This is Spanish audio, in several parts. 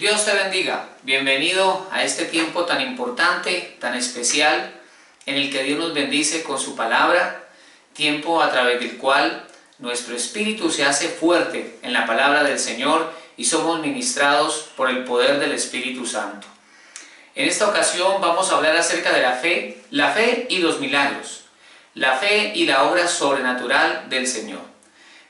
Dios te bendiga. Bienvenido a este tiempo tan importante, tan especial, en el que Dios nos bendice con su palabra, tiempo a través del cual nuestro espíritu se hace fuerte en la palabra del Señor y somos ministrados por el poder del Espíritu Santo. En esta ocasión vamos a hablar acerca de la fe y los milagros, la fe y la obra sobrenatural del Señor.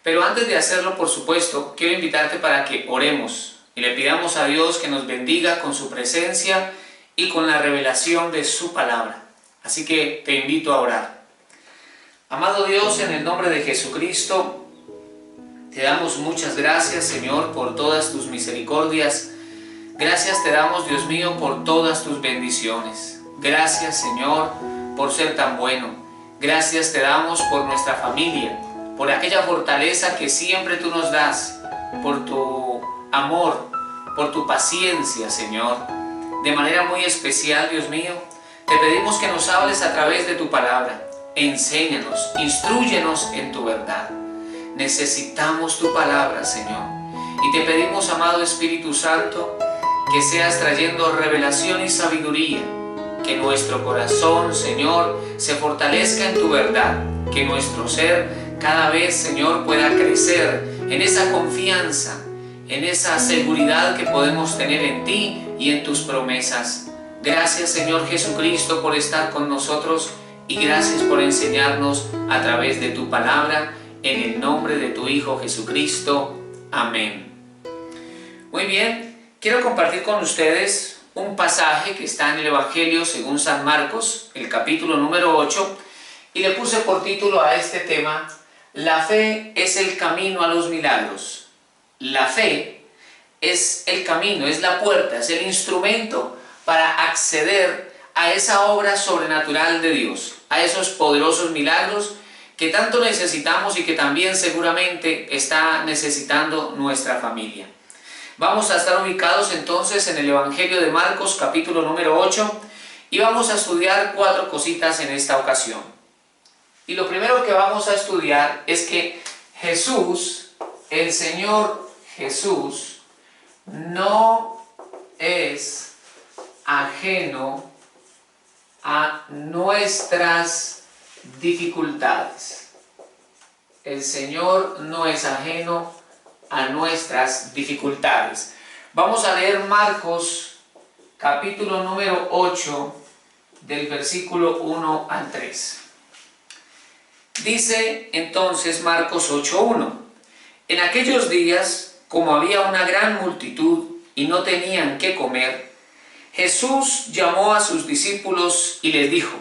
Pero antes de hacerlo, por supuesto, quiero invitarte para que oremos y le pidamos a Dios que nos bendiga con su presencia y con la revelación de su palabra. Así que te invito a orar. Amado Dios, en el nombre de Jesucristo, te damos muchas gracias, Señor, por todas tus misericordias. Gracias te damos, Dios mío, por todas tus bendiciones. Gracias, Señor, por ser tan bueno. Gracias te damos por nuestra familia, por aquella fortaleza que siempre tú nos das, por tu amor, por tu paciencia, Señor. De manera muy especial, Dios mío, te pedimos que nos hables a través de tu palabra. Enséñanos, instrúyenos en tu verdad. Necesitamos tu palabra, Señor. Y te pedimos, amado Espíritu Santo, que seas trayendo revelación y sabiduría. Que nuestro corazón, Señor, se fortalezca en tu verdad. Que nuestro ser cada vez, Señor, pueda crecer en esa confianza, en esa seguridad que podemos tener en ti y en tus promesas. Gracias, Señor Jesucristo, por estar con nosotros y gracias por enseñarnos a través de tu palabra, en el nombre de tu Hijo Jesucristo. Amén. Muy bien, quiero compartir con ustedes un pasaje que está en el Evangelio según San Marcos, el capítulo número 8, y le puse por título a este tema: la fe es el camino a los milagros. La fe es el camino, es la puerta, es el instrumento para acceder a esa obra sobrenatural de Dios, a esos poderosos milagros que tanto necesitamos y que también seguramente está necesitando nuestra familia. Vamos a estar ubicados entonces en el Evangelio de Marcos, capítulo número 8, y vamos a estudiar 4 cositas en esta ocasión. Y lo primero que vamos a estudiar es que Jesús, el Señor Jesús, no es ajeno a nuestras dificultades. El Señor no es ajeno a nuestras dificultades. Vamos a leer Marcos, capítulo número 8, del versículo 1 al 3. Dice entonces Marcos 8:1: En aquellos días, como había una gran multitud y no tenían qué comer, Jesús llamó a sus discípulos y les dijo: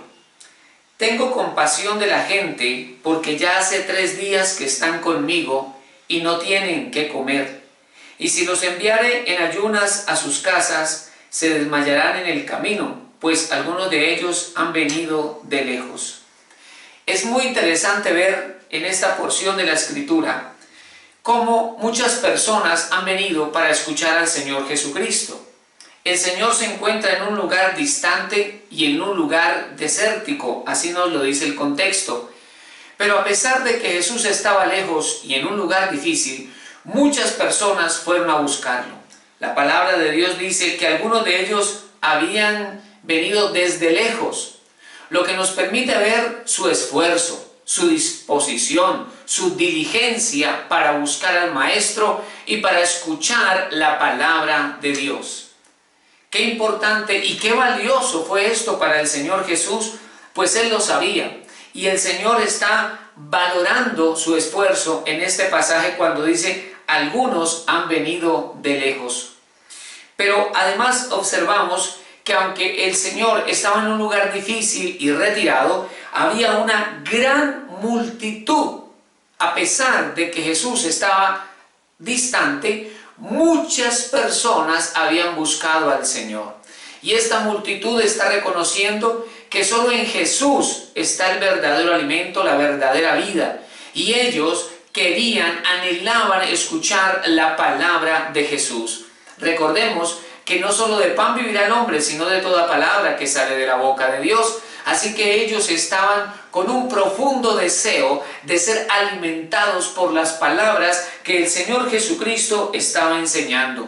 Tengo compasión de la gente, porque ya hace 3 días que están conmigo y no tienen qué comer. Y si los enviare en ayunas a sus casas, se desmayarán en el camino, pues algunos de ellos han venido de lejos. Es muy interesante ver en esta porción de la Escritura cómo muchas personas han venido para escuchar al Señor Jesucristo. El Señor se encuentra en un lugar distante y en un lugar desértico, así nos lo dice el contexto. Pero a pesar de que Jesús estaba lejos y en un lugar difícil, muchas personas fueron a buscarlo. La palabra de Dios dice que algunos de ellos habían venido desde lejos, lo que nos permite ver su esfuerzo, su disposición, su diligencia para buscar al Maestro y para escuchar la palabra de Dios. Qué importante y qué valioso fue esto para el Señor Jesús, pues Él lo sabía. Y el Señor está valorando su esfuerzo en este pasaje cuando dice: algunos han venido de lejos. Pero además observamos que aunque el Señor estaba en un lugar difícil y retirado, había una gran multitud. A pesar de que Jesús estaba distante, muchas personas habían buscado al Señor. Y esta multitud está reconociendo que solo en Jesús está el verdadero alimento, la verdadera vida. Y ellos querían, anhelaban escuchar la palabra de Jesús. Recordemos que no solo de pan vivirá el hombre, sino de toda palabra que sale de la boca de Dios. Así que ellos estaban con un profundo deseo de ser alimentados por las palabras que el Señor Jesucristo estaba enseñando.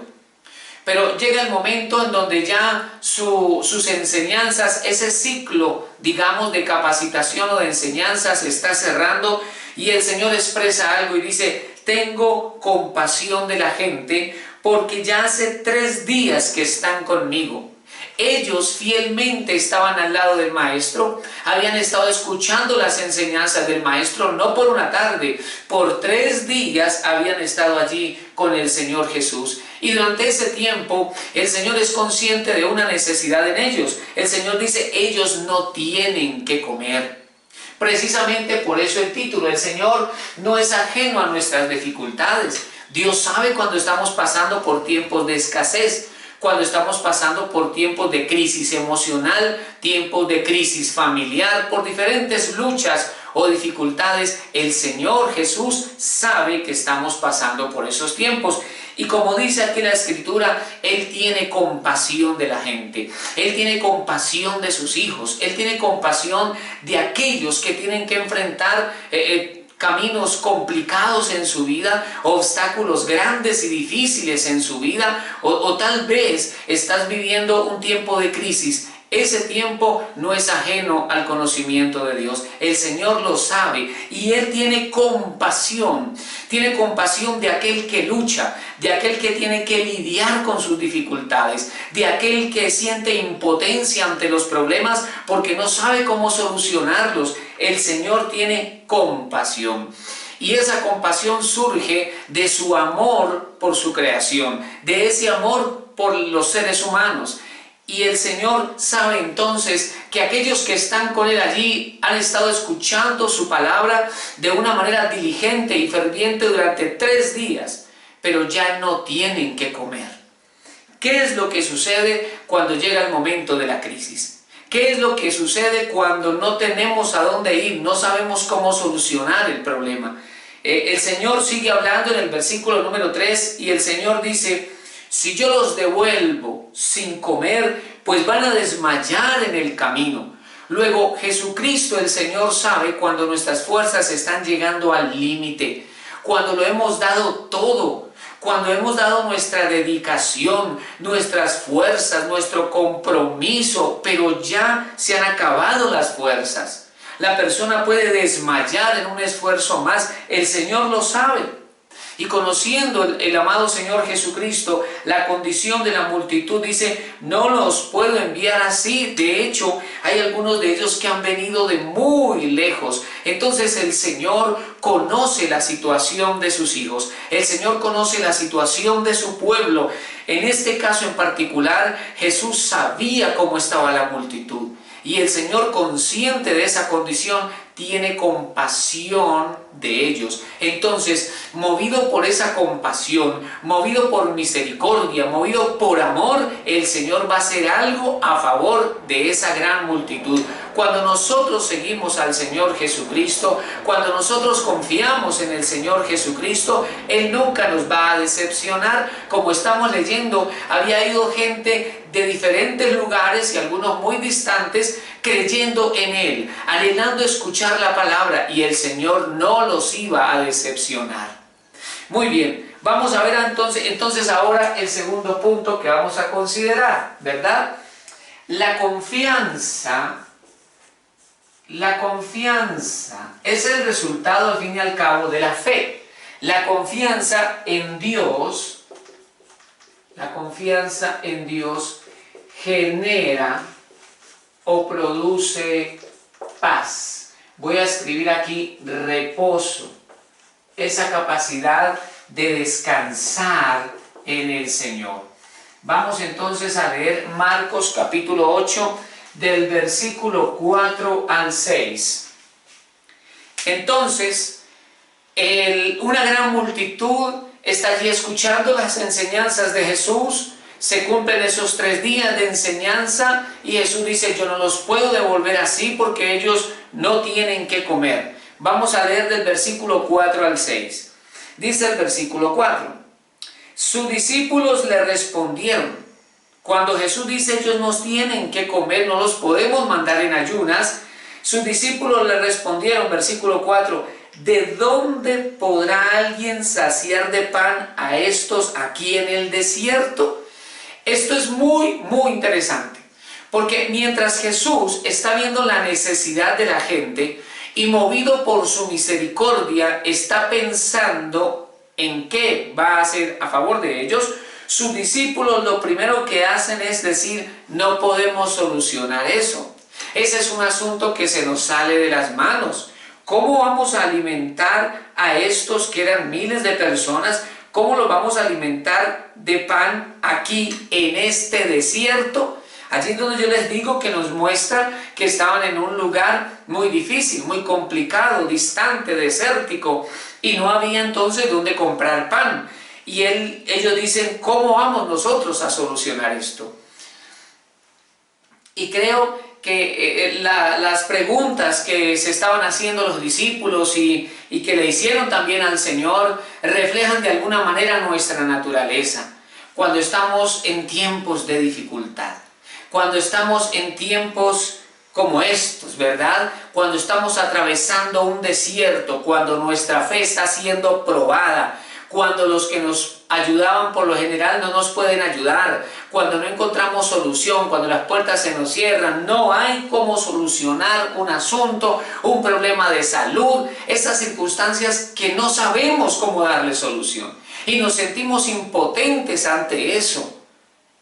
Pero llega el momento en donde ya sus enseñanzas, ese ciclo, digamos, de capacitación o de enseñanza se está cerrando, y el Señor expresa algo y dice: tengo compasión de la gente porque ya hace 3 días que están conmigo. Ellos fielmente estaban al lado del Maestro, habían estado escuchando las enseñanzas del Maestro, no por una tarde, por 3 días habían estado allí con el Señor Jesús. Y durante ese tiempo el Señor es consciente de una necesidad en ellos. El Señor dice: ellos no tienen que comer. Precisamente por eso el título. El Señor no es ajeno a nuestras dificultades. Dios sabe cuando estamos pasando por tiempos de escasez, cuando estamos pasando por tiempos de crisis emocional, tiempos de crisis familiar, por diferentes luchas o dificultades. El Señor Jesús sabe que estamos pasando por esos tiempos. Y como dice aquí la Escritura, Él tiene compasión de la gente. Él tiene compasión de sus hijos. Él tiene compasión de aquellos que tienen que enfrentar caminos complicados en su vida, obstáculos grandes y difíciles en su vida, o tal vez estás viviendo un tiempo de crisis. Ese tiempo no es ajeno al conocimiento de Dios. El Señor lo sabe y Él tiene compasión de aquel que lucha, de aquel que tiene que lidiar con sus dificultades, de aquel que siente impotencia ante los problemas porque no sabe cómo solucionarlos. El Señor tiene compasión. Y esa compasión surge de su amor por su creación, de ese amor por los seres humanos. Y el Señor sabe entonces que aquellos que están con Él allí han estado escuchando su palabra de una manera diligente y ferviente durante 3 días, pero ya no tienen que comer. ¿Qué es lo que sucede cuando llega el momento de la crisis? ¿Qué es lo que sucede cuando no tenemos a dónde ir, no sabemos cómo solucionar el problema? El Señor sigue hablando en el versículo número 3 y el Señor dice: si yo los devuelvo sin comer, pues van a desmayar en el camino. Luego, Jesucristo el Señor sabe cuando nuestras fuerzas están llegando al límite, cuando lo hemos dado todo, cuando hemos dado nuestra dedicación, nuestras fuerzas, nuestro compromiso, pero ya se han acabado las fuerzas. La persona puede desmayar en un esfuerzo más, el Señor lo sabe. Y conociendo el amado Señor Jesucristo, la condición de la multitud, dice: no los puedo enviar así. De hecho, hay algunos de ellos que han venido de muy lejos. Entonces el Señor conoce la situación de sus hijos. El Señor conoce la situación de su pueblo. En este caso en particular, Jesús sabía cómo estaba la multitud. Y el Señor, consciente de esa condición, tiene compasión de ellos. Entonces, movido por esa compasión, movido por misericordia, movido por amor, el Señor va a hacer algo a favor de esa gran multitud. Cuando nosotros seguimos al Señor Jesucristo, cuando nosotros confiamos en el Señor Jesucristo, Él nunca nos va a decepcionar. Como estamos leyendo, había ido gente de diferentes lugares y algunos muy distantes, creyendo en Él, anhelando escuchar la palabra, y el Señor no los iba a decepcionar. Muy bien, vamos a ver entonces ahora el segundo punto que vamos a considerar, ¿verdad? La confianza es el resultado, al fin y al cabo, de la fe. La confianza en Dios genera o produce paz. Voy a escribir aquí reposo, esa capacidad de descansar en el Señor. Vamos entonces a leer Marcos capítulo 8 del versículo 4 al 6. Entonces, una gran multitud está allí escuchando las enseñanzas de Jesús. Se cumplen esos 3 días de enseñanza y Jesús dice: yo no los puedo devolver así porque ellos no tienen que comer. Vamos a leer del versículo 4 al 6. Dice el versículo 4: sus discípulos le respondieron. Cuando Jesús dice ellos no tienen que comer, no los podemos mandar en ayunas, sus discípulos le respondieron, versículo 4: ¿de dónde podrá alguien saciar de pan a estos aquí en el desierto? Esto es muy interesante, porque mientras Jesús está viendo la necesidad de la gente y movido por su misericordia está pensando en qué va a hacer a favor de ellos, sus discípulos lo primero que hacen es decir, no podemos solucionar eso. Ese es un asunto que se nos sale de las manos. ¿Cómo vamos a alimentar a estos que eran miles de personas? ¿Cómo los vamos a alimentar de pan aquí en este desierto? Allí es donde yo les digo que nos muestra que estaban en un lugar muy difícil, muy complicado, distante, desértico, y no había entonces dónde comprar pan. Y ellos dicen, ¿cómo vamos nosotros a solucionar esto? Y creo que las preguntas que se estaban haciendo los discípulos y que le hicieron también al Señor reflejan de alguna manera nuestra naturaleza. Cuando estamos en tiempos de dificultad, cuando estamos en tiempos como estos, ¿verdad? Cuando estamos atravesando un desierto, cuando nuestra fe está siendo probada, cuando los que nos ayudaban por lo general no nos pueden ayudar, cuando no encontramos solución, cuando las puertas se nos cierran, no hay cómo solucionar un asunto, un problema de salud, esas circunstancias que no sabemos cómo darle solución y nos sentimos impotentes ante eso.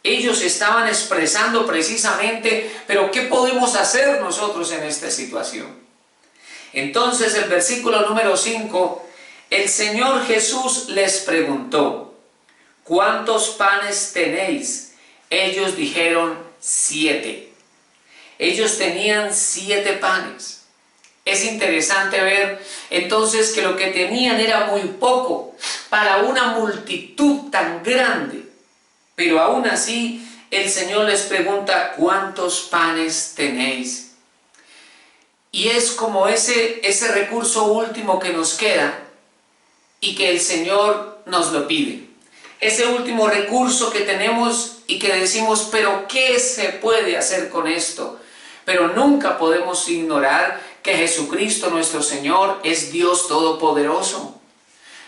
Ellos estaban expresando precisamente, pero ¿qué podemos hacer nosotros en esta situación? Entonces el versículo número 5, el Señor Jesús les preguntó, ¿cuántos panes tenéis? Ellos dijeron 7. Ellos tenían 7 panes. Es interesante ver entonces que lo que tenían era muy poco para una multitud tan grande. Pero aún así el Señor les pregunta, ¿cuántos panes tenéis? Y es como ese recurso último que nos queda y que el Señor nos lo pide. Ese último recurso que tenemos y que decimos, pero ¿qué se puede hacer con esto? Pero nunca podemos ignorar que Jesucristo nuestro Señor es Dios Todopoderoso.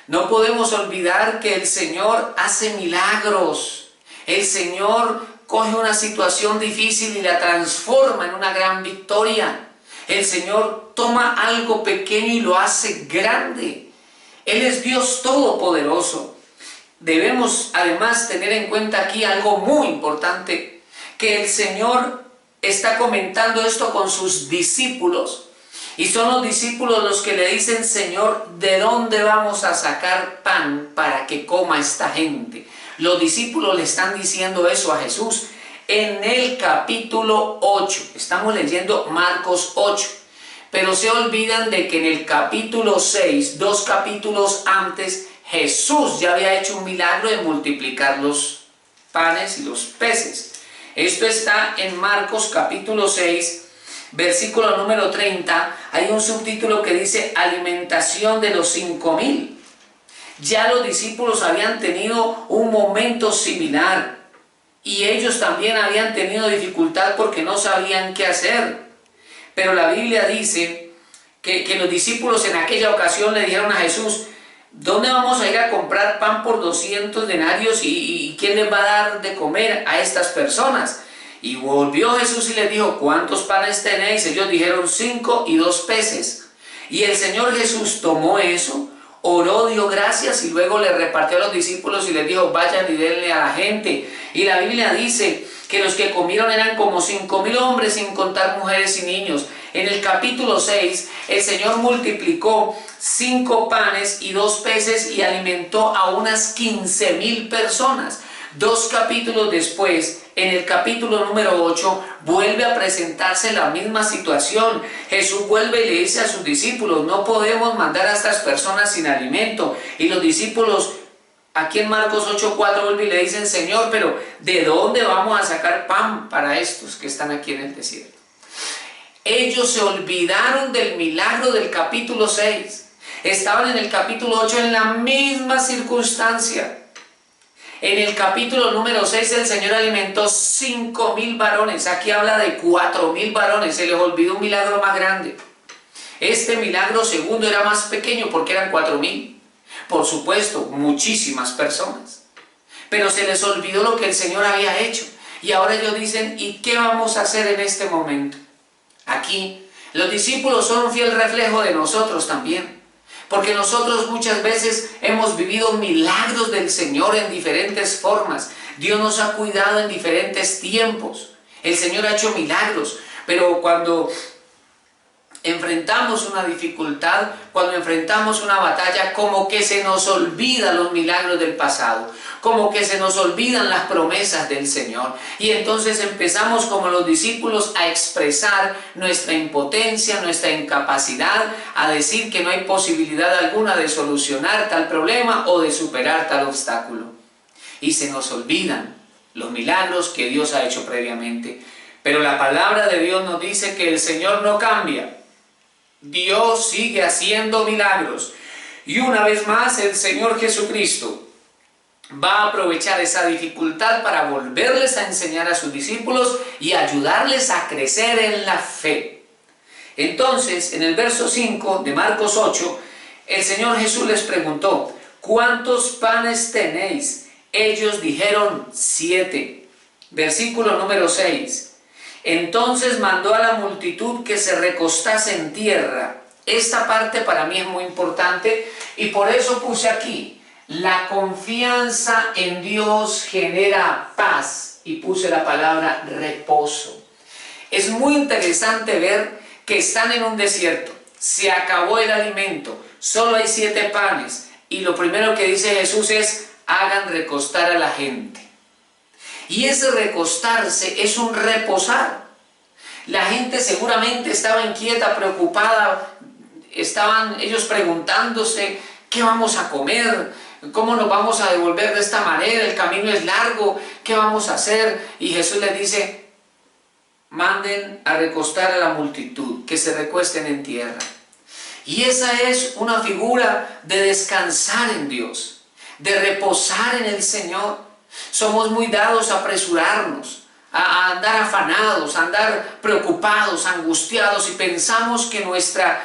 No podemos olvidar que el Señor hace milagros. El Señor coge una situación difícil y la transforma en una gran victoria. El Señor toma algo pequeño y lo hace grande. Él es Dios Todopoderoso. Debemos además tener en cuenta aquí algo muy importante, que el Señor está comentando esto con sus discípulos. Y son los discípulos los que le dicen, Señor, ¿de dónde vamos a sacar pan para que coma esta gente? Los discípulos le están diciendo eso a Jesús en el capítulo 8. Estamos leyendo Marcos 8. Pero se olvidan de que en el capítulo 6, 2 capítulos antes, Jesús ya había hecho un milagro de multiplicar los panes y los peces. Esto está en Marcos capítulo 6, versículo número 30. Hay un subtítulo que dice alimentación de los 5,000. Ya los discípulos habían tenido un momento similar y ellos también habían tenido dificultad porque no sabían qué hacer. Pero la Biblia dice que los discípulos en aquella ocasión le dijeron a Jesús, ¿dónde vamos a ir a comprar pan por 200 denarios y quién les va a dar de comer a estas personas? Y volvió Jesús y les dijo, ¿cuántos panes tenéis? Ellos dijeron 5 y 2 peces. Y el Señor Jesús tomó eso, oró, dio gracias y luego le repartió a los discípulos y les dijo, vayan y denle a la gente. Y la Biblia dice que los que comieron eran como 5,000 hombres sin contar mujeres y niños. En el capítulo 6 el Señor multiplicó 5 panes y 2 peces y alimentó a unas 15,000 personas. 2 capítulos después, en el capítulo número 8, vuelve a presentarse la misma situación. Jesús vuelve y le dice a sus discípulos, no podemos mandar a estas personas sin alimento. Y los discípulos, aquí en Marcos 8:4, vuelve y le dicen, Señor, pero ¿de dónde vamos a sacar pan para estos que están aquí en el desierto? Ellos se olvidaron del milagro del capítulo 6. Estaban en el capítulo 8 en la misma circunstancia. En el capítulo número 6 el Señor alimentó 5,000 varones. Aquí habla de 4,000 varones. Se les olvidó un milagro más grande. Este milagro segundo era más pequeño porque eran 4,000. Por supuesto, muchísimas personas. pero se les olvidó lo que el Señor había hecho. Y ahora ellos dicen, ¿y qué vamos a hacer en este momento? Aquí, los discípulos son un fiel reflejo de nosotros también. Porque nosotros muchas veces hemos vivido milagros del Señor en diferentes formas. Dios nos ha cuidado en diferentes tiempos. El Señor ha hecho milagros. Pero cuando enfrentamos una dificultad, cuando enfrentamos una batalla, como que se nos olvidan los milagros del pasado, como que se nos olvidan las promesas del Señor. Y entonces empezamos como los discípulos a expresar nuestra impotencia, nuestra incapacidad, a decir que no hay posibilidad alguna de solucionar tal problema o de superar tal obstáculo. Y se nos olvidan los milagros que Dios ha hecho previamente. Pero la palabra de Dios nos dice que el Señor no cambia. Dios sigue haciendo milagros. Y una vez más el Señor Jesucristo va a aprovechar esa dificultad para volverles a enseñar a sus discípulos y ayudarles a crecer en la fe. Entonces, en el verso 5 de Marcos 8, el Señor Jesús les preguntó, ¿cuántos panes tenéis? Ellos dijeron 7. Versículo número 6. Entonces mandó a la multitud que se recostase en tierra. Esta parte para mí es muy importante y por eso puse aquí, la confianza en Dios genera paz, y puse la palabra reposo. Es muy interesante ver que están en un desierto, se acabó el alimento, solo hay 7 panes, y lo primero que dice Jesús es, hagan recostar a la gente. Y ese recostarse es un reposar. La gente seguramente estaba inquieta, preocupada, estaban ellos preguntándose, ¿qué vamos a comer? ¿Cómo nos vamos a devolver de esta manera? El camino es largo, ¿qué vamos a hacer? Y Jesús les dice, manden a recostar a la multitud, que se recuesten en tierra. Y esa es una figura de descansar en Dios, de reposar en el Señor. Somos muy dados a apresurarnos, a andar afanados, a andar preocupados, angustiados, y pensamos que nuestra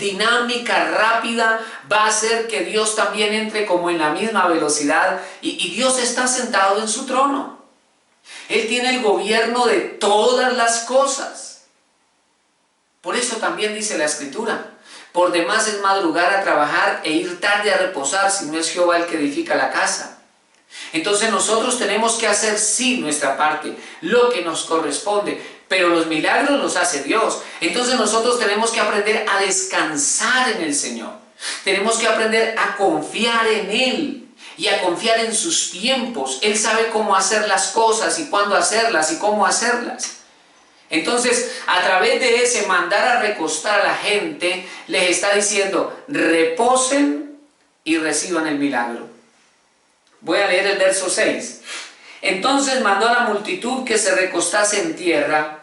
dinámica rápida va a hacer que Dios también entre como en la misma velocidad, y Dios está sentado en su trono. Él tiene el gobierno de todas las cosas. Por eso también dice la Escritura, por demás es madrugar a trabajar e ir tarde a reposar, si no es Jehová el que edifica la casa. Entonces nosotros tenemos que hacer sí nuestra parte, lo que nos corresponde, pero los milagros los hace Dios. Entonces nosotros tenemos que aprender a descansar en el Señor. Tenemos que aprender a confiar en Él y a confiar en sus tiempos. Él sabe cómo hacer las cosas y cuándo hacerlas y cómo hacerlas. Entonces, a través de ese mandar a recostar a la gente, les está diciendo, reposen y reciban el milagro. Voy a leer el verso 6. Entonces mandó a la multitud que se recostase en tierra,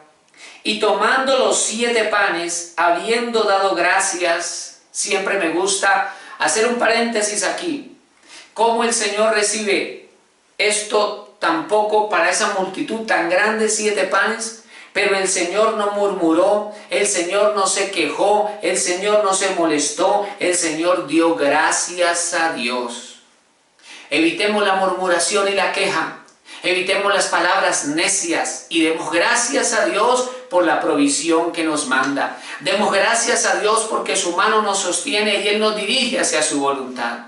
y tomando los 7 panes, habiendo dado gracias, siempre me gusta hacer un paréntesis aquí, cómo el Señor recibe esto tampoco para esa multitud tan grande, 7 panes, pero el Señor no murmuró, el Señor no se quejó, el Señor no se molestó, el Señor dio gracias a Dios. Evitemos la murmuración y la queja, evitemos las palabras necias y demos gracias a Dios por la provisión que nos manda. Demos gracias a Dios porque su mano nos sostiene y Él nos dirige hacia su voluntad.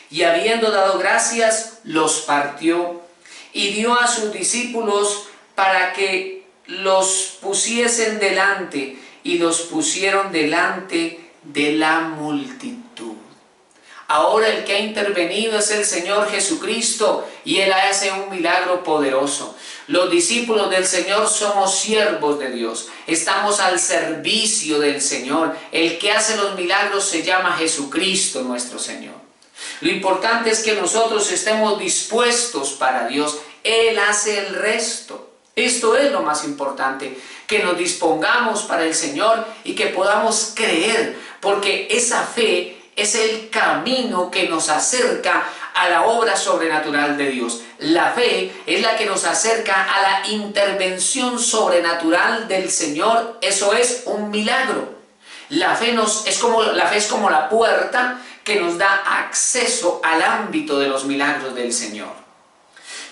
Y habiendo dado gracias, los partió y dio a sus discípulos para que los pusiesen delante, y los pusieron delante de la multitud. Ahora el que ha intervenido es el Señor Jesucristo y Él hace un milagro poderoso. Los discípulos del Señor somos siervos de Dios, estamos al servicio del Señor. El que hace los milagros se llama Jesucristo nuestro Señor. Lo importante es que nosotros estemos dispuestos para Dios, Él hace el resto. Esto es lo más importante, que nos dispongamos para el Señor y que podamos creer, porque esa fe es el camino que nos acerca a la obra sobrenatural de Dios. La fe es la que nos acerca a la intervención sobrenatural del Señor. Eso es un milagro. La fe es como la puerta que nos da acceso al ámbito de los milagros del Señor.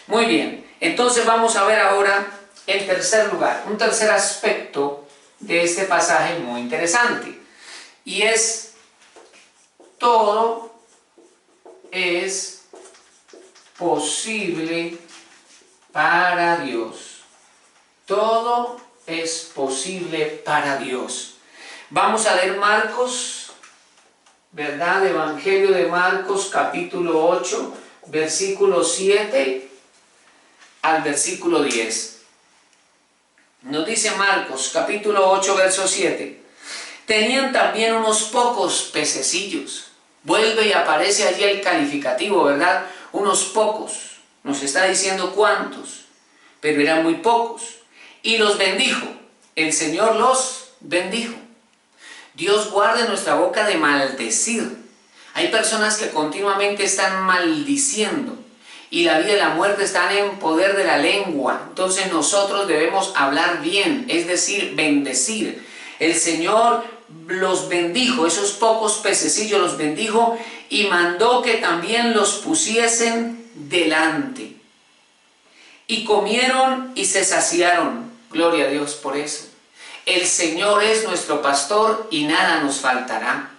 Muy bien, entonces vamos a ver ahora en tercer lugar, un tercer aspecto de este pasaje muy interesante, y es: todo es posible para Dios. Todo es posible para Dios. Vamos a leer Marcos, ¿verdad? Evangelio de Marcos, capítulo 8, versículo 7 al versículo 10. Nos dice Marcos, capítulo 8, verso 7. Tenían también unos pocos pececillos. Vuelve y aparece allí el calificativo, ¿verdad? Unos pocos. Nos está diciendo cuántos, pero eran muy pocos. Y los bendijo. El Señor los bendijo. Dios guarde nuestra boca de maldecir. Hay personas que continuamente están maldiciendo, y la vida y la muerte están en poder de la lengua. Entonces nosotros debemos hablar bien, es decir, bendecir. El Señor los bendijo, esos pocos pececillos los bendijo, y mandó que también los pusiesen delante. Y comieron y se saciaron. Gloria a Dios por eso. El Señor es nuestro pastor y nada nos faltará.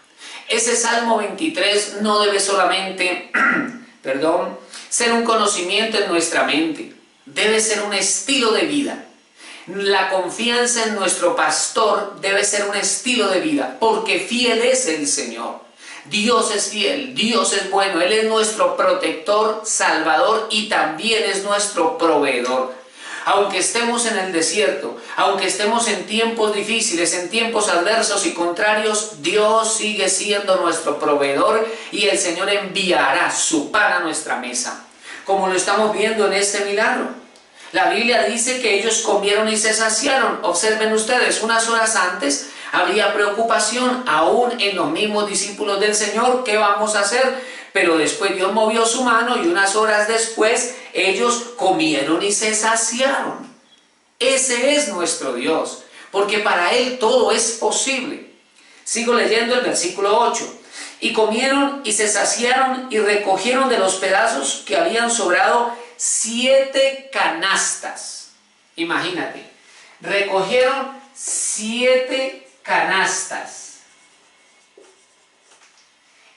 Ese Salmo 23 no debe solamente, ser un conocimiento en nuestra mente. Debe ser un estilo de vida. La confianza en nuestro pastor debe ser un estilo de vida, porque fiel es el Señor. Dios es fiel, Dios es bueno, Él es nuestro protector, salvador, y también es nuestro proveedor. Aunque estemos en el desierto, aunque estemos en tiempos difíciles, en tiempos adversos y contrarios, Dios sigue siendo nuestro proveedor, y el Señor enviará su pan a nuestra mesa, como lo estamos viendo en este milagro. La Biblia dice que ellos comieron y se saciaron. Observen ustedes, unas horas antes había preocupación aún en los mismos discípulos del Señor. ¿Qué vamos a hacer? Pero después Dios movió su mano, y unas horas después ellos comieron y se saciaron. Ese es nuestro Dios, porque para Él todo es posible. Sigo leyendo el versículo 8. Y comieron y se saciaron, y recogieron de los pedazos que habían sobrado 7 canastas. Imagínate, recogieron 7 canastas.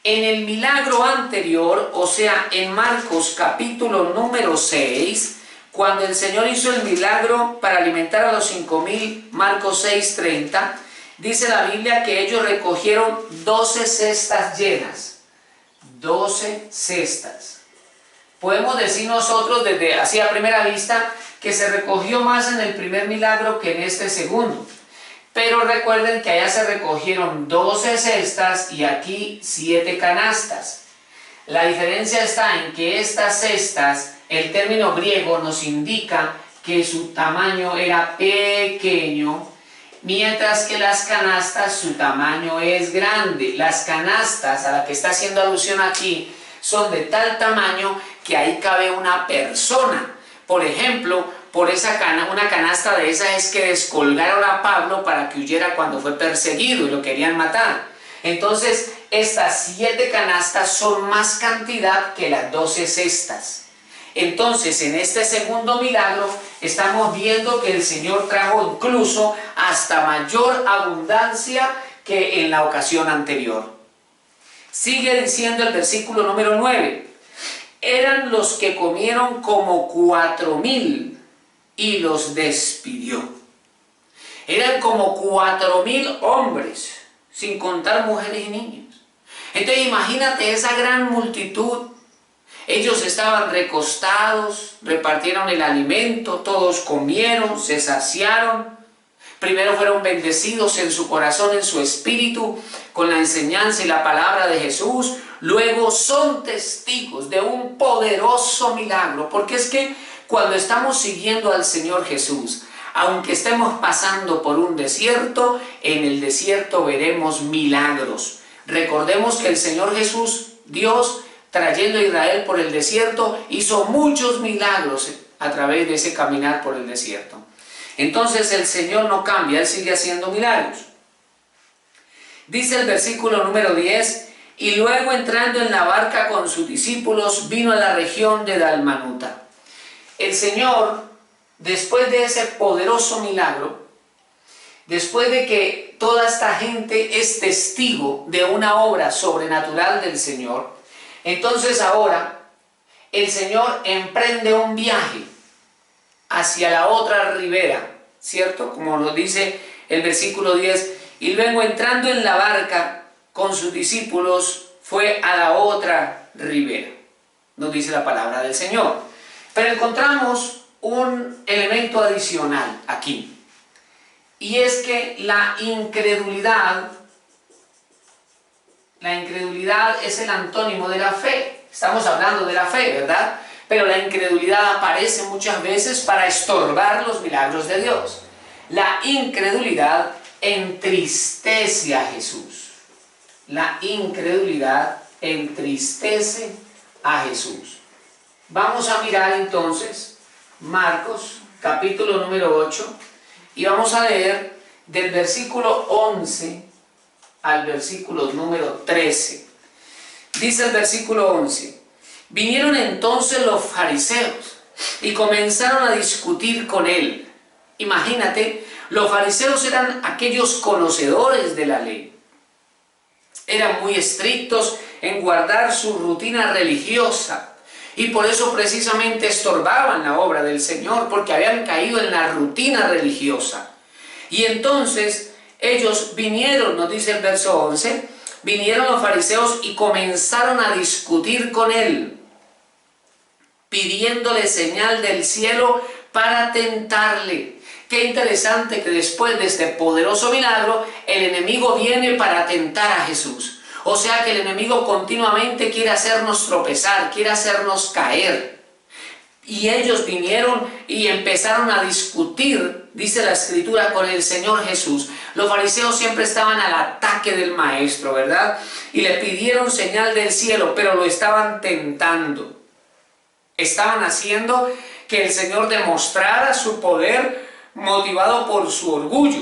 En el milagro anterior, o sea, en Marcos capítulo número 6, cuando el Señor hizo el milagro para alimentar a los 5,000, Marcos 6:30, dice la Biblia que ellos recogieron 12 cestas llenas. 12 cestas. Podemos decir nosotros desde así a primera vista que se recogió más en el primer milagro que en este segundo. Pero recuerden que allá se recogieron 12 cestas y aquí 7 canastas. La diferencia está en que estas cestas, el término griego nos indica que su tamaño era pequeño, mientras que las canastas su tamaño es grande. Las canastas a las que está haciendo alusión aquí son de tal tamaño que ahí cabe una persona. Por ejemplo, una canasta de esas es que descolgaron a Pablo para que huyera cuando fue perseguido y lo querían matar. Entonces, estas 7 canastas son más cantidad que las 12 cestas. Entonces, en este segundo milagro, estamos viendo que el Señor trajo incluso hasta mayor abundancia que en la ocasión anterior. Sigue diciendo el versículo número 9. Eran los que comieron como 4,000 y los despidió. Eran como 4,000 hombres, sin contar mujeres y niños. Entonces imagínate esa gran multitud. Ellos estaban recostados, repartieron el alimento, todos comieron, se saciaron. Primero fueron bendecidos en su corazón, en su espíritu, con la enseñanza y la palabra de Jesús. Luego son testigos de un poderoso milagro, porque es que cuando estamos siguiendo al Señor Jesús, aunque estemos pasando por un desierto, en el desierto veremos milagros. Recordemos que el Señor Jesús, Dios, trayendo a Israel por el desierto, hizo muchos milagros a través de ese caminar por el desierto. Entonces el Señor no cambia, Él sigue haciendo milagros. Dice el versículo número 10, y luego entrando en la barca con sus discípulos vino a la región de Dalmanuta. El Señor, después de ese poderoso milagro, después de que toda esta gente es testigo de una obra sobrenatural del Señor, entonces ahora el Señor emprende un viaje hacia la otra ribera, ¿cierto? Como nos dice el versículo 10, y luego entrando en la barca con sus discípulos fue a la otra ribera, nos dice la palabra del Señor. Pero encontramos un elemento adicional aquí, y es que la incredulidad es el antónimo de la fe. Estamos hablando de la fe, ¿verdad? Pero la incredulidad aparece muchas veces para estorbar los milagros de Dios. La incredulidad entristece a Jesús. La incredulidad entristece a Jesús. Vamos a mirar entonces Marcos capítulo número 8 y vamos a leer del versículo 11 al versículo número 13. Dice el versículo 11: vinieron entonces los fariseos y comenzaron a discutir con él. Imagínate, los fariseos eran aquellos conocedores de la ley. Eran muy estrictos en guardar su rutina religiosa y por eso precisamente estorbaban la obra del Señor, porque habían caído en la rutina religiosa. Y entonces ellos vinieron, nos dice el verso 11, vinieron los fariseos y comenzaron a discutir con él, pidiéndole señal del cielo para tentarle. Qué interesante que después de este poderoso milagro, el enemigo viene para tentar a Jesús. O sea que el enemigo continuamente quiere hacernos tropezar, quiere hacernos caer. Y ellos vinieron y empezaron a discutir, dice la Escritura, con el Señor Jesús. Los fariseos siempre estaban al ataque del maestro, ¿verdad? Y le pidieron señal del cielo, pero lo estaban tentando. Estaban haciendo que el Señor demostrara su poder motivado por su orgullo.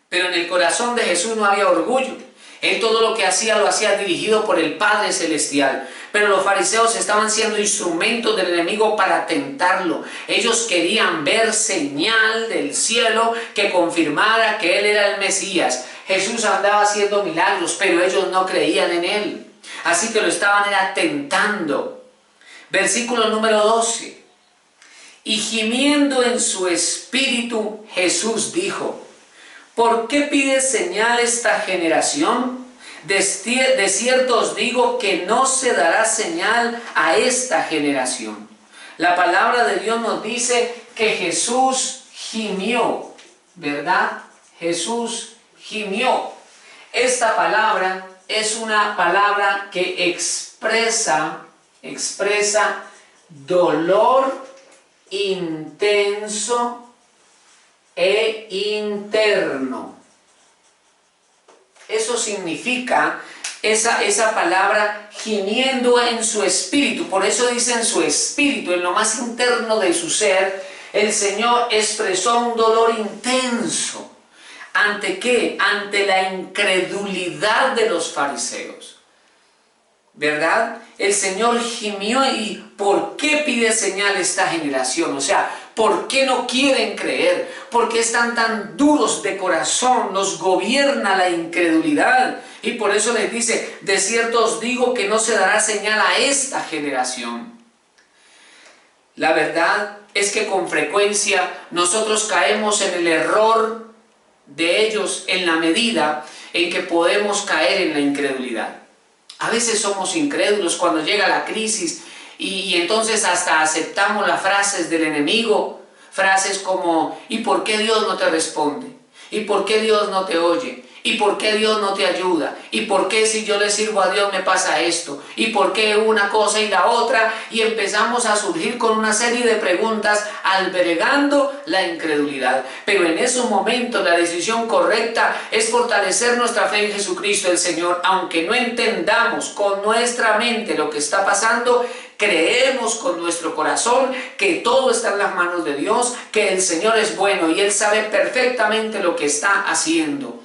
Pero en el corazón de Jesús no había orgullo. Él todo lo que hacía lo hacía dirigido por el Padre Celestial. Pero los fariseos estaban siendo instrumentos del enemigo para tentarlo. Ellos querían ver señal del cielo que confirmara que Él era el Mesías. Jesús andaba haciendo milagros, pero ellos no creían en Él. Así que lo estaban tentando. Versículo número 12. Y gimiendo en su espíritu, Jesús dijo: ¿por qué pide señal esta generación? De cierto os digo que no se dará señal a esta generación. La palabra de Dios nos dice que Jesús gimió, ¿verdad? Jesús gimió. Esta palabra es una palabra que expresa dolor intenso e interno. Eso significa esa palabra gimiendo en su espíritu. Por eso dice en su espíritu, en lo más interno de su ser, el Señor expresó un dolor intenso. ¿Ante qué? Ante la incredulidad de los fariseos, ¿verdad? El Señor gimió. ¿Y por qué pide señal esta generación? O sea, ¿por qué no quieren creer? ¿Por qué están tan duros de corazón? Los gobierna la incredulidad. Y por eso les dice: de cierto os digo que no se dará señal a esta generación. La verdad es que con frecuencia nosotros caemos en el error de ellos en la medida en que podemos caer en la incredulidad. A veces somos incrédulos cuando llega la crisis y entonces hasta aceptamos las frases del enemigo, frases como: ¿y por qué Dios no te responde? ¿Y por qué Dios no te oye? ¿Y por qué Dios no te ayuda? ¿Y por qué si yo le sirvo a Dios me pasa esto? ¿Y por qué una cosa y la otra? Y empezamos a surgir con una serie de preguntas albergando la incredulidad. Pero en esos momentos la decisión correcta es fortalecer nuestra fe en Jesucristo el Señor. Aunque no entendamos con nuestra mente lo que está pasando, creemos con nuestro corazón que todo está en las manos de Dios, que el Señor es bueno y Él sabe perfectamente lo que está haciendo.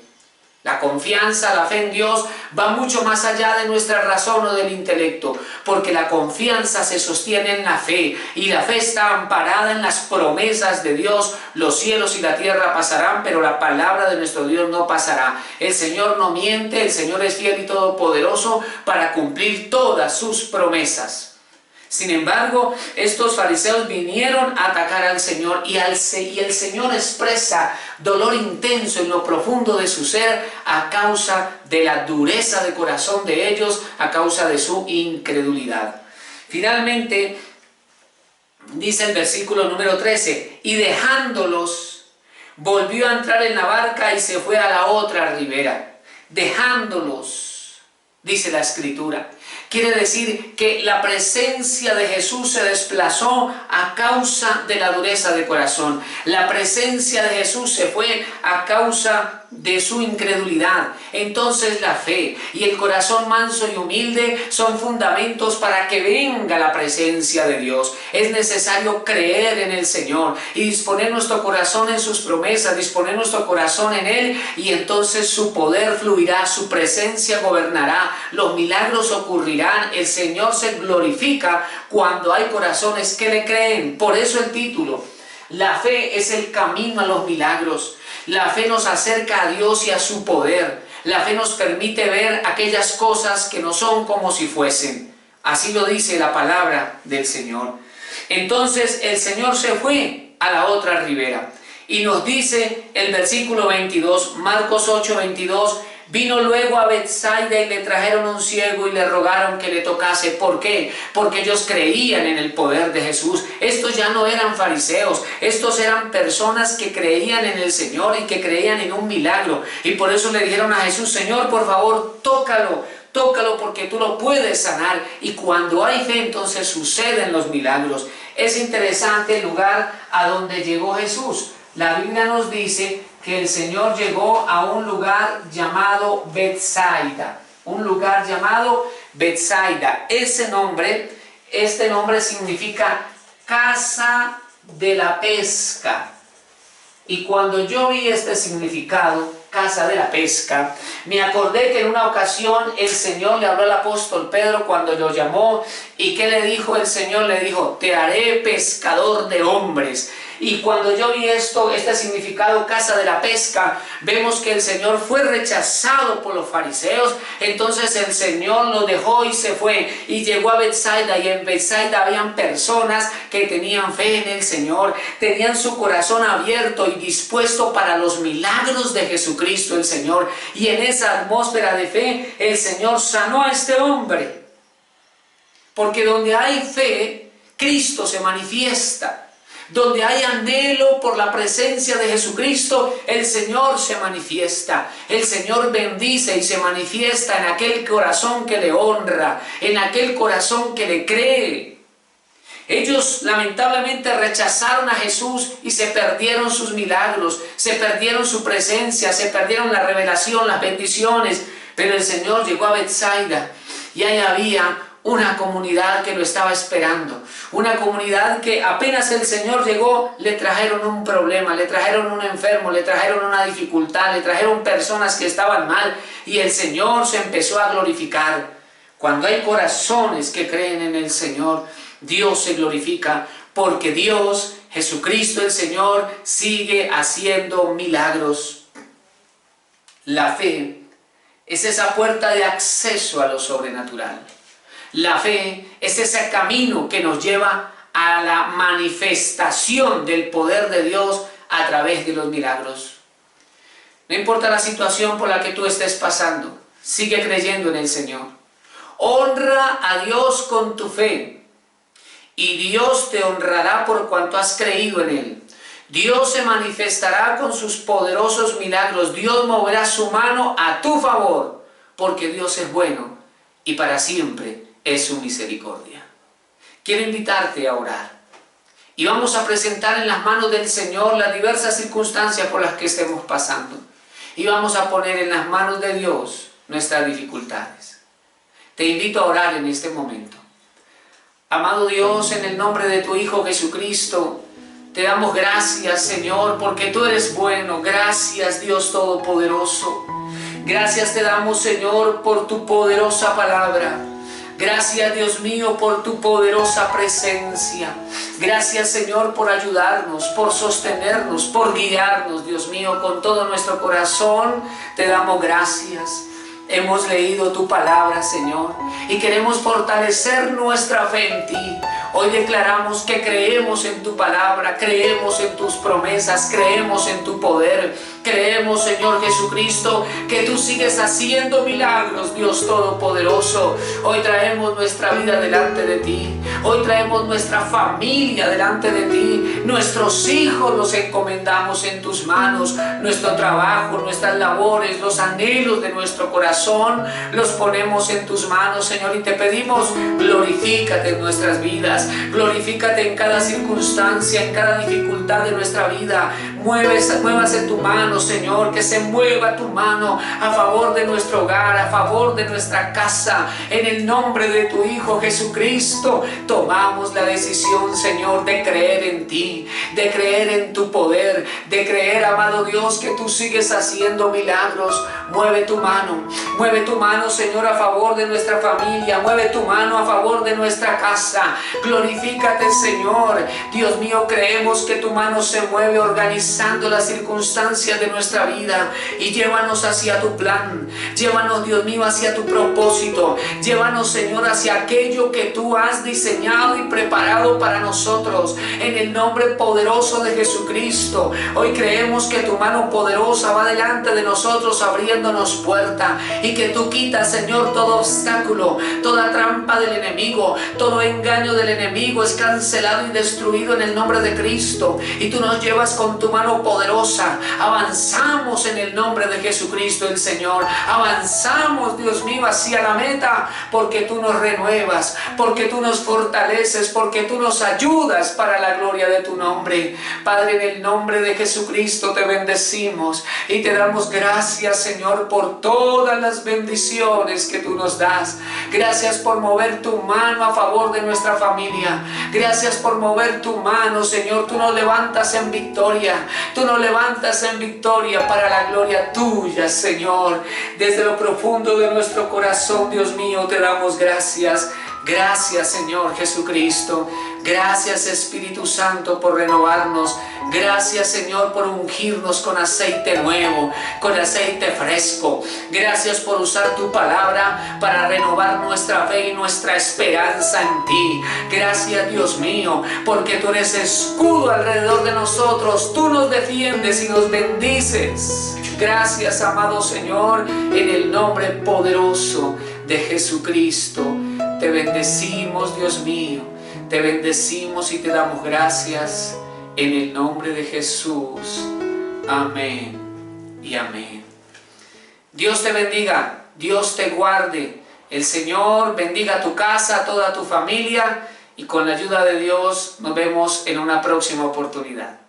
La confianza, la fe en Dios va mucho más allá de nuestra razón o del intelecto, porque la confianza se sostiene en la fe y la fe está amparada en las promesas de Dios. Los cielos y la tierra pasarán, pero la palabra de nuestro Dios no pasará. El Señor no miente, el Señor es fiel y todopoderoso para cumplir todas sus promesas. Sin embargo, estos fariseos vinieron a atacar al Señor y el Señor expresa dolor intenso en lo profundo de su ser a causa de la dureza de corazón de ellos, a causa de su incredulidad. Finalmente, dice el versículo número 13, y dejándolos, volvió a entrar en la barca y se fue a la otra ribera. Dejándolos, dice la Escritura. Quiere decir que la presencia de Jesús se desplazó a causa de la dureza de corazón. La presencia de Jesús se fue a causa de su incredulidad. Entonces la fe y el corazón manso y humilde son fundamentos para que venga la presencia de Dios. Es necesario creer en el Señor y disponer nuestro corazón en sus promesas, disponer nuestro corazón en Él, y entonces su poder fluirá, su presencia gobernará, los milagros ocurrirán, el Señor se glorifica cuando hay corazones que le creen. Por eso el título, la fe es el camino a los milagros. La fe nos acerca a Dios y a su poder. La fe nos permite ver aquellas cosas que no son como si fuesen. Así lo dice la palabra del Señor. Entonces el Señor se fue a la otra ribera. Y nos dice el versículo 22, Marcos 8, 22, vino luego a Betsaida y le trajeron un ciego y le rogaron que le tocase. ¿Por qué? Porque ellos creían en el poder de Jesús. Estos ya no eran fariseos, estos eran personas que creían en el Señor y que creían en un milagro. Y por eso le dijeron a Jesús, Señor, por favor, tócalo porque tú lo puedes sanar. Y cuando hay fe, entonces suceden los milagros. Es interesante el lugar a donde llegó Jesús. La Biblia nos dice que el Señor llegó a un lugar llamado Betsaida. Un lugar llamado Betsaida. Este nombre significa casa de la pesca. Y cuando yo vi este significado, casa de la pesca, me acordé que en una ocasión el Señor le habló al apóstol Pedro cuando lo llamó. ¿Y qué le dijo el Señor? Le dijo, te haré pescador de hombres. Y cuando yo vi este significado, casa de la pesca, vemos que el Señor fue rechazado por los fariseos. Entonces el Señor lo dejó y se fue y llegó a Betsaida, y en Betsaida habían personas que tenían fe en el Señor, tenían su corazón abierto y dispuesto para los milagros de Jesucristo el Señor. Y en esa atmósfera de fe el Señor sanó a este hombre, porque donde hay fe, Cristo se manifiesta. Donde hay anhelo por la presencia de Jesucristo, el Señor se manifiesta. El Señor bendice y se manifiesta en aquel corazón que le honra, en aquel corazón que le cree. Ellos lamentablemente rechazaron a Jesús y se perdieron sus milagros, se perdieron su presencia, se perdieron la revelación, las bendiciones. Pero el Señor llegó a Betsaida y ahí había una comunidad que lo estaba esperando, una comunidad que apenas el Señor llegó, le trajeron un problema, le trajeron un enfermo, le trajeron una dificultad, le trajeron personas que estaban mal, y el Señor se empezó a glorificar. Cuando hay corazones que creen en el Señor, Dios se glorifica, porque Dios, Jesucristo el Señor, sigue haciendo milagros. La fe es esa puerta de acceso a lo sobrenatural. La fe es ese camino que nos lleva a la manifestación del poder de Dios a través de los milagros. No importa la situación por la que tú estés pasando, sigue creyendo en el Señor. Honra a Dios con tu fe y Dios te honrará por cuanto has creído en Él. Dios se manifestará con sus poderosos milagros. Dios moverá su mano a tu favor, porque Dios es bueno y para siempre es su misericordia. Quiero invitarte a orar y vamos a presentar en las manos del Señor las diversas circunstancias por las que estemos pasando, y vamos a poner en las manos de Dios nuestras dificultades. Te invito a orar en este momento. Amado Dios, en el nombre de tu Hijo Jesucristo, te damos gracias, Señor, porque tú eres bueno. Gracias, Dios Todopoderoso. Gracias te damos, Señor, por tu poderosa palabra. Gracias, Dios mío, por tu poderosa presencia. Gracias, Señor, por ayudarnos, por sostenernos, por guiarnos, Dios mío, con todo nuestro corazón. Te damos gracias. Hemos leído tu palabra, Señor, y queremos fortalecer nuestra fe en ti. Hoy declaramos que creemos en tu palabra, creemos en tus promesas, creemos en tu poder. Creemos, Señor Jesucristo, que tú sigues haciendo milagros, Dios Todopoderoso. Hoy traemos nuestra vida delante de ti. Hoy traemos nuestra familia delante de ti. Nuestros hijos los encomendamos en tus manos. Nuestro trabajo, nuestras labores, los anhelos de nuestro corazón, los ponemos en tus manos, Señor. Y te pedimos, glorifícate en nuestras vidas. Glorifícate en cada circunstancia, en cada dificultad de nuestra vida. Muévase tu mano, Señor, que se mueva tu mano a favor de nuestro hogar, a favor de nuestra casa. En el nombre de tu Hijo Jesucristo, tomamos la decisión, Señor, de creer en ti, de creer en tu poder, de creer, amado Dios, que tú sigues haciendo milagros. Mueve tu mano, Señor, a favor de nuestra familia. Mueve tu mano a favor de nuestra casa. Glorifícate, Señor. Dios mío, creemos que tu mano se mueve organizando las circunstancias de nuestra vida, y llévanos hacia tu plan. Llévanos, Dios mío, hacia tu propósito. Llévanos, Señor, hacia aquello que tú has diseñado y preparado para nosotros. En el nombre poderoso de Jesucristo, hoy creemos que tu mano poderosa va delante de nosotros, abriéndonos puerta, y que tú quitas, Señor, todo obstáculo, toda trampa del enemigo, todo engaño del enemigo es cancelado y destruido en el nombre de Cristo. Y tú nos llevas con tu mano poderosa. Avanzamos en el nombre de Jesucristo el Señor. Avanzamos, Dios mío, hacia la meta, porque tú nos renuevas, porque tú nos fortaleces, porque tú nos ayudas para la gloria de tu nombre. Padre, en el nombre de Jesucristo te bendecimos y te damos gracias, Señor, por todas las bendiciones que tú nos das. Gracias por mover tu mano a favor de nuestra familia. Gracias por mover tu mano, Señor. Tú nos levantas en victoria. Tú nos levantas en victoria para la gloria tuya, Señor. Desde lo profundo de nuestro corazón, Dios mío, te damos gracias. Gracias, Señor Jesucristo. Gracias, Espíritu Santo, por renovarnos. Gracias, Señor, por ungirnos con aceite nuevo, con aceite fresco. Gracias por usar tu palabra para renovar nuestra fe y nuestra esperanza en ti. Gracias, Dios mío, porque tú eres escudo alrededor de nosotros. Tú nos defiendes y nos bendices. Gracias, amado Señor, en el nombre poderoso de Jesucristo. Te bendecimos, Dios mío. Te bendecimos y te damos gracias en el nombre de Jesús. Amén y amén. Dios te bendiga, Dios te guarde. El Señor bendiga tu casa, toda tu familia, y con la ayuda de Dios nos vemos en una próxima oportunidad.